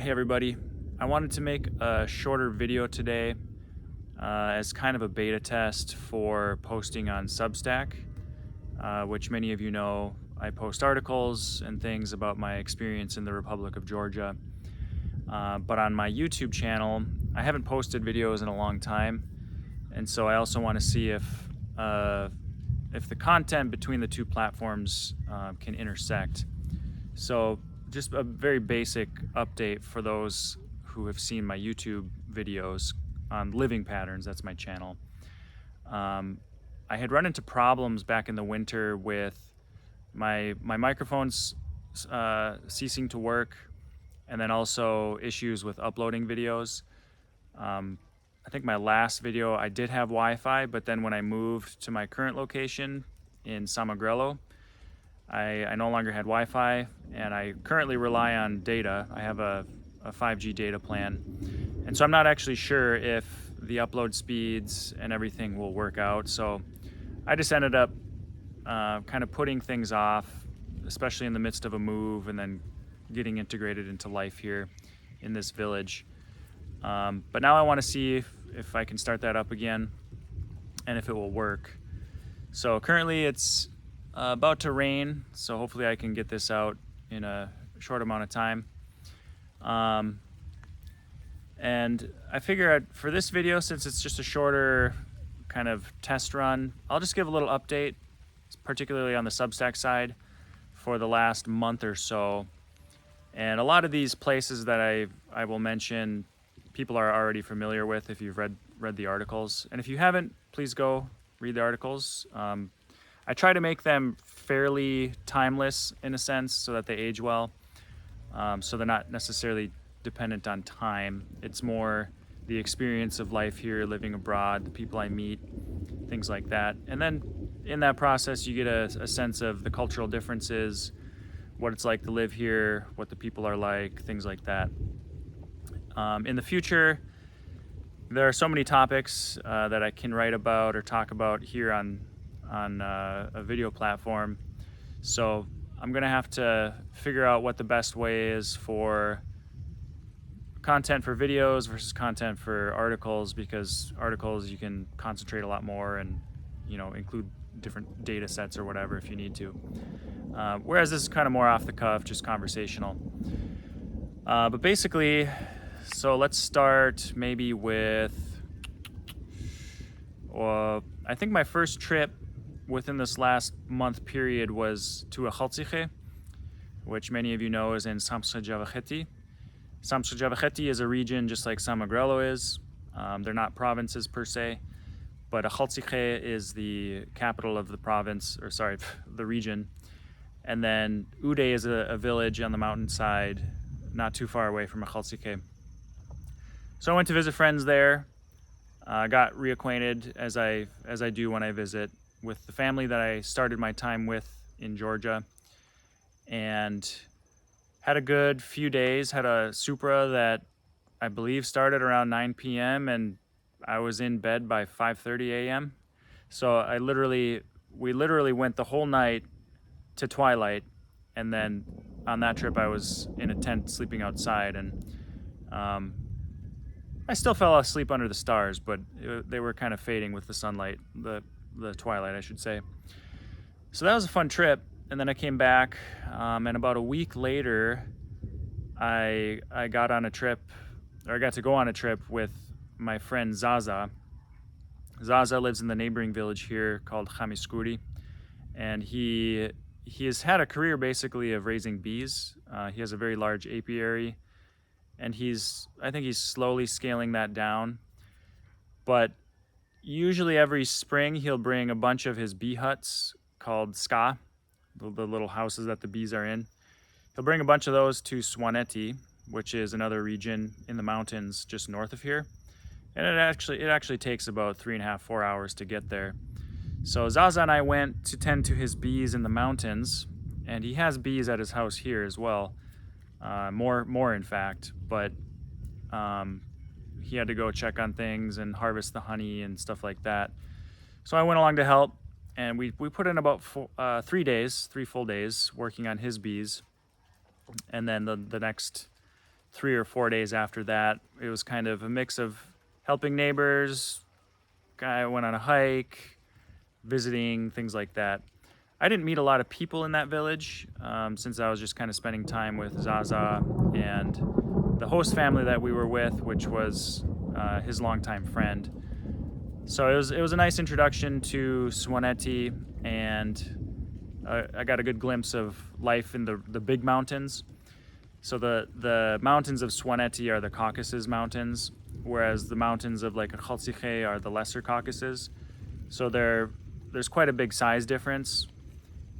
Hey everybody, I wanted to make a shorter video today as kind of a beta test for posting on Substack, which many of you know I post articles and things about my experience in the Republic of Georgia. But on my YouTube channel, I haven't posted videos in a long time, and so I also want to see if the content between the two platforms can intersect. So just a very basic update for those who have seen my YouTube videos on living patterns. That's my channel. I had run into problems back in the winter with my microphones ceasing to work, and then also issues with uploading videos. I think my last video I did have Wi-Fi, but then when I moved to my current location in Samagrelo, I no longer had Wi-Fi, and I currently rely on data. I have a 5G data plan, and so I'm not actually sure if the upload speeds and everything will work out. So I just ended up kind of putting things off, especially in the midst of a move and then getting integrated into life here in this village. But now I want to see if I can start that up again and if it will work. So currently it's about to rain, so hopefully I can get this out in a short amount of time. And I figure for this video, since it's just a shorter kind of test run, I'll just give a little update, particularly on the Substack side, for the last month or so. And a lot of these places that I will mention, people are already familiar with if you've read the articles. And if you haven't, please go read the articles. I try to make them fairly timeless in a sense so that they age well. So they're not necessarily dependent on time. It's more the experience of life here, living abroad, the people I meet, things like that. And then in that process, you get a sense of the cultural differences, what it's like to live here, what the people are like, things like that. In the future, there are so many topics that I can write about or talk about here on a video platform. So I'm gonna have to figure out what the best way is for content for videos versus content for articles, because articles you can concentrate a lot more and include different data sets or whatever if you need to. Whereas this is kind of more off the cuff, just conversational. But basically, so let's start maybe with, I think my first trip within this last month period was to a Chaltziche, which many of you know is in Samtskhe-Javakheti. Samtskhe-Javakheti is a region just like Samagrelo is. They're not provinces per se, but a Chaltziche is the capital of the province, or sorry, the region. And then Ude is a village on the mountainside, not too far away from a Chaltziche. So I went to visit friends there. Got reacquainted as I do when I visit with the family that I started my time with in Georgia, and had a good few days. Had a supra that I believe started around 9 p.m. and I was in bed by 5:30 a.m. So we literally went the whole night to twilight, and then on that trip I was in a tent sleeping outside, and I still fell asleep under the stars, but they were kind of fading with the sunlight, the twilight, I should say. So that was a fun trip. And then I came back, and about a week later, I got on a trip, or I got to go on a trip with my friend Zaza. Zaza lives in the neighboring village here called Khamiskuri, and he has had a career basically of raising bees. He has a very large apiary, and I think he's slowly scaling that down. But usually every spring he'll bring a bunch of his bee huts called ska, the little houses that the bees are in. He'll bring a bunch of those to Swaneti, which is another region in the mountains just north of here. And it actually takes about 3.5-4 hours to get there. So Zaza and I went to tend to his bees in the mountains, and he has bees at his house here as well. More in fact, but he had to go check on things and harvest the honey and stuff like that. So I went along to help, and we put in about 3 full days working on his bees. And then the next 3 or 4 days after that. It was kind of a mix of helping neighbors. I went on a hike, visiting, things like that. I didn't meet a lot of people in that village since I was just kind of spending time with Zaza and the host family that we were with, which was his longtime friend. So it was a nice introduction to Swaneti, and I got a good glimpse of life in the big mountains. So the mountains of Swaneti are the Caucasus Mountains, whereas the mountains of like Khaltsikhe are the Lesser Caucasus. So there's quite a big size difference,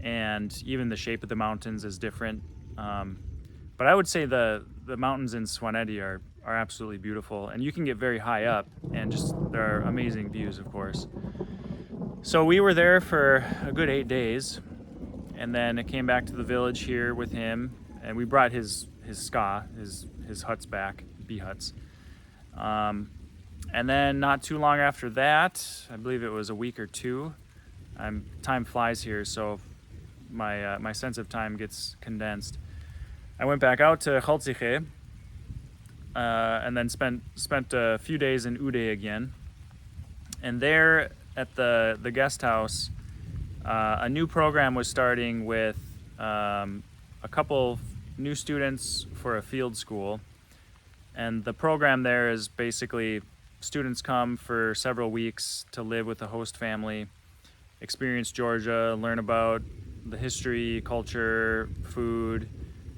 and even the shape of the mountains is different. But I would say the mountains in Swaneti are absolutely beautiful, and you can get very high up, and just there are amazing views, of course. So we were there for a good 8 days, and then I came back to the village here with him, and we brought his ska, his huts back, bee huts. And then not too long after that, I believe it was a week or two. Time flies here, so my sense of time gets condensed. I went back out to Khaltsikhe, and then spent a few days in Ude again. And there at the guest house, a new program was starting with a couple new students for a field school. And the program there is basically students come for several weeks to live with the host family, experience Georgia, learn about the history, culture, food,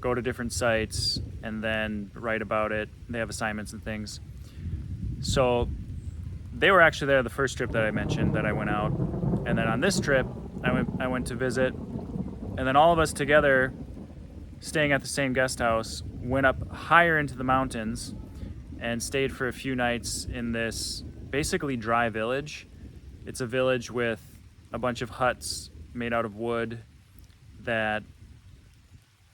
go to different sites, and then write about it. They have assignments and things. So they were actually there the first trip that I mentioned that I went out. And then on this trip, I went to visit. And then all of us together, staying at the same guest house, went up higher into the mountains and stayed for a few nights in this basically dry village. It's a village with a bunch of huts made out of wood that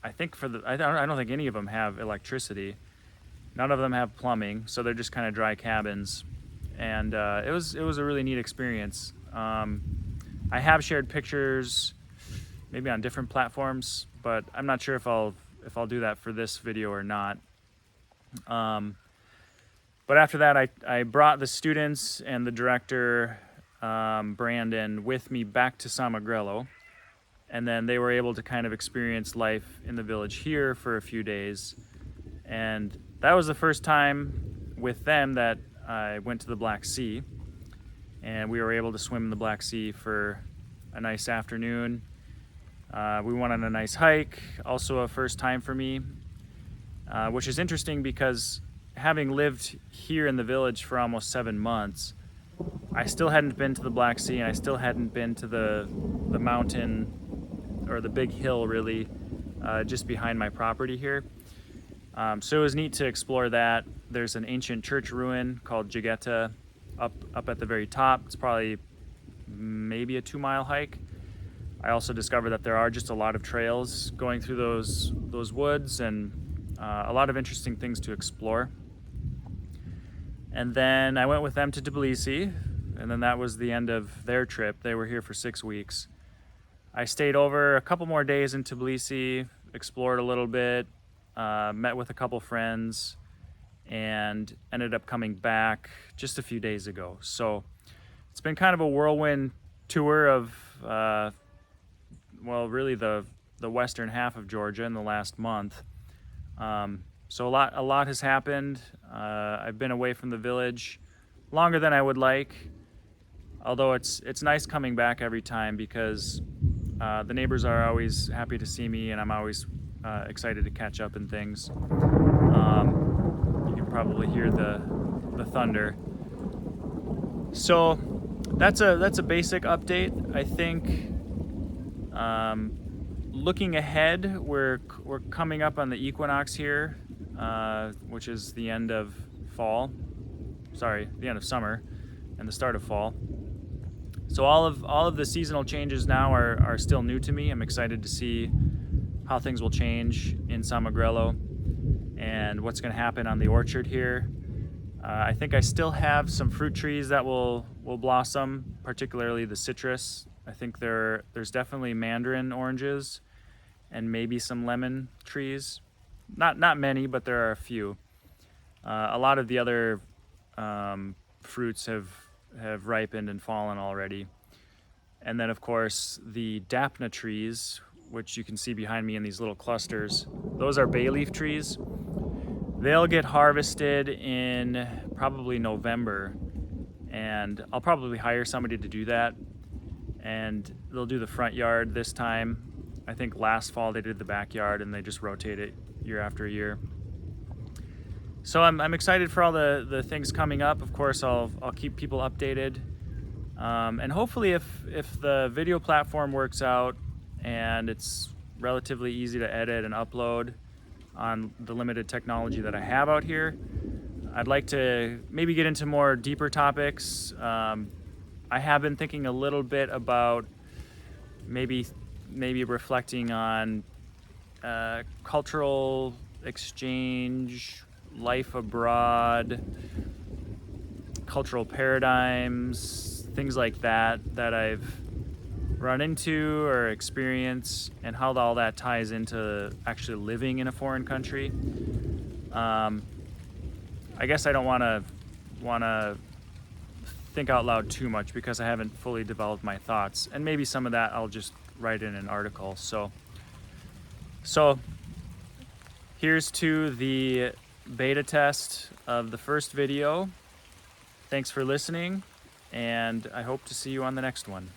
I think I don't think any of them have electricity. None of them have plumbing, so they're just kind of dry cabins. And it was a really neat experience. I have shared pictures, maybe on different platforms, but I'm not sure if I'll do that for this video or not. But after that, I brought the students and the director, Brandon, with me back to Samagrelo. And then they were able to kind of experience life in the village here for a few days. And that was the first time with them that I went to the Black Sea. And we were able to swim in the Black Sea for a nice afternoon. We went on a nice hike, also a first time for me, which is interesting because having lived here in the village for almost 7 months, I still hadn't been to the Black Sea, and I still hadn't been to the mountain, or the big hill really, just behind my property here. So it was neat to explore that. There's an ancient church ruin called Jigeta up at the very top. It's probably maybe a 2-mile hike. I also discovered that there are just a lot of trails going through those woods, and a lot of interesting things to explore. And then I went with them to Tbilisi, and then that was the end of their trip. They were here for 6 weeks. I stayed over a couple more days in Tbilisi, explored a little bit, met with a couple friends, and ended up coming back just a few days ago. So it's been kind of a whirlwind tour of, well, really the western half of Georgia in the last month. So a lot has happened. I've been away from the village longer than I would like, although it's nice coming back every time because the neighbors are always happy to see me, and I'm always excited to catch up and things. You can probably hear the thunder. So that's a basic update. I think looking ahead, we're coming up on the equinox here, which is the end of fall. Sorry, the end of summer and the start of fall. So all of the seasonal changes now are still new to me. I'm excited to see how things will change in Samagrelo and what's going to happen on the orchard here. I think I still have some fruit trees that will blossom, particularly the citrus. I think there's definitely mandarin oranges and maybe some lemon trees. Not many, but there are a few. A lot of the other fruits have ripened and fallen already. And then of course the dapna trees, which you can see behind me in these little clusters, those are bay leaf trees. They'll get harvested in probably November, and I'll probably hire somebody to do that. And they'll do the front yard this time. I think last fall they did the backyard, and they just rotate it year after year. So I'm excited for all the things coming up. Of course, I'll keep people updated. And hopefully if the video platform works out and it's relatively easy to edit and upload on the limited technology that I have out here, I'd like to maybe get into more deeper topics. I have been thinking a little bit about maybe reflecting on cultural exchange, life abroad, cultural paradigms, things like that I've run into or experienced, and how all that ties into actually living in a foreign country. I guess I don't want to think out loud too much because I haven't fully developed my thoughts, and maybe some of that I'll just write in an article. So here's to the beta test of the first video. Thanks for listening, and I hope to see you on the next one.